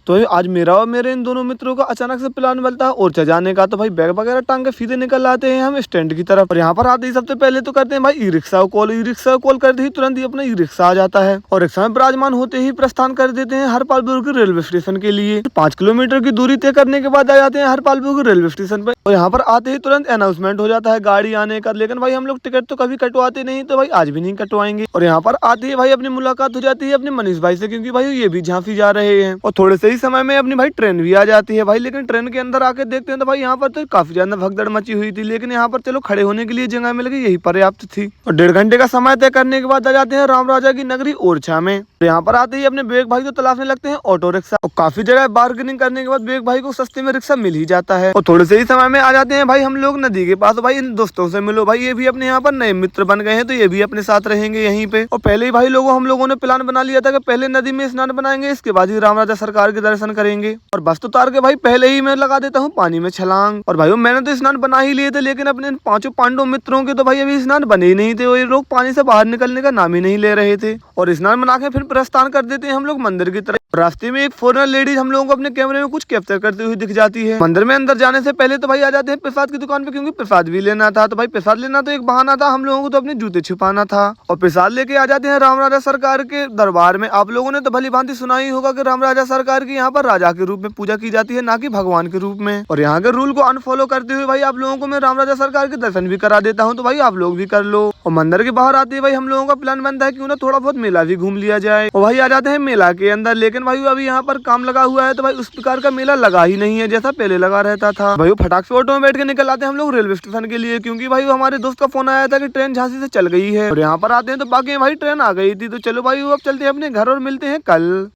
तो आज मेरा और मेरे इन दोनों मित्रों का अचानक से प्लान बनता है और जाने का। तो भाई बैग वगैरह टांग के सीधे निकल आते हैं हम स्टैंड की तरफ। और यहाँ पर आते ही सबसे पहले तो करते हैं भाई ई रिक्शा को कॉल। ई रिक्शा को कॉल करते ही तुरंत ही अपना ई रिक्शा आ जाता है और रिक्शा में विराजमान होते ही प्रस्थान कर देते हैं हरपालपुर के रेलवे स्टेशन के लिए। 5 किलोमीटर की दूरी तय करने के बाद आ जाते हैं हरपालपुर के रेलवे स्टेशन पे। और यहाँ पर आते ही तुरंत अनाउंसमेंट हो जाता है गाड़ी आने का। लेकिन भाई हम लोग टिकट तो कभी कटवाते नहीं, तो भाई आज भी नहीं कटवाएंगे। और यहाँ पर आते ही भाई अपनी मुलाकात हो जाती है अपने मनीष भाई से, क्योंकि भाई ये भी झांसी जा रहे हैं। और थोड़े से ही समय में अपनी भाई ट्रेन भी आ जाती है भाई। लेकिन ट्रेन के अंदर आके देखते हैं तो भाई यहाँ पर तो काफी ज्यादा भगदड़ मची हुई थी। लेकिन यहाँ पर चलो खड़े होने के लिए जगह मिल गई, यही पर्याप्त थी। और 1.5 घंटे का समय तय करने के बाद आ जाते हैं राम राजा की नगरी ओरछा में। तो यहाँ पर आते ही अपने बेग भाई को तलाशने लगते हैं ऑटो रिक्शा। और काफी जगह बार्गेनिंग करने के बाद बेग भाई को सस्ते में रिक्शा मिल ही जाता है। और थोड़े से ही समय में आ जाते हैं भाई हम लोग नदी के पास। भाई इन दोस्तों से मिलो भाई, ये भी अपने यहाँ पर नए मित्र बन गए हैं, तो ये भी अपने साथ रहेंगे यहीं पे। और पहले ही भाई हम लोगों ने प्लान बना लिया था कि पहले नदी में स्नान बनाएंगे, इसके बाद ही राम राजा सरकार के दर्शन करेंगे। और बस तो उतार के भाई पहले ही मैं लगा देता हूँ पानी में छलांग। और भाई मैंने तो स्नान बना ही लिए थे, लेकिन अपने 5 पांडव मित्रों के तो भाई अभी स्नान बने ही नहीं थे। वो लोग पानी से बाहर निकलने का नाम ही नहीं ले रहे थे। और स्नान बना के फिर प्रस्थान कर देते हैं हम लोग मंदिर की तरफ। रास्ते में एक फॉरेनर लेडीज हम लोगों को अपने कैमरे में कुछ कैप्चर करते हुए दिख जाती है। मंदिर में अंदर जाने से पहले तो भाई आ जाते हैं प्रसाद की दुकान पे, क्योंकि प्रसाद भी लेना था। तो भाई प्रसाद लेना तो एक बहाना था, हम लोगों को तो अपने जूते छुपाना था। और प्रसाद लेके आ जाते हैं राम राजा सरकार के दरबार में। आप लोगों ने तो भली भांति सुना ही होगा कि राम राजा सरकार की यहाँ पर राजा के रूप में पूजा की जाती है, ना कि भगवान के रूप में। और यहाँ के रूल को अनफॉलो करते हुए भाई आप लोगों को मैं राम राजा सरकार के दर्शन भी करा देता हूँ, तो भाई आप लोग भी कर लो। और मंदिर के बाहर आते ही भाई हम लोगों का प्लान बनता है क्यों ना थोड़ा बहुत मेला भी घूम लिया जाए। और भाई आ जाते हैं मेला के अंदर। लेकिन भाई अभी यहाँ पर काम लगा हुआ है, तो भाई उस प्रकार का मेला लगा ही नहीं है जैसा पहले लगा रहता था। भाई फटाक से ऑटो में बैठ के निकल आते हैं हम लोग रेलवे स्टेशन के लिए, क्योंकि भाई हमारे दोस्त का फोन आया था कि ट्रेन झांसी से चल गई है। और यहाँ पर आते हैं तो बाकी भाई ट्रेन आ गई थी। तो चलो भाई अब चलते हैं अपने घर और मिलते हैं कल।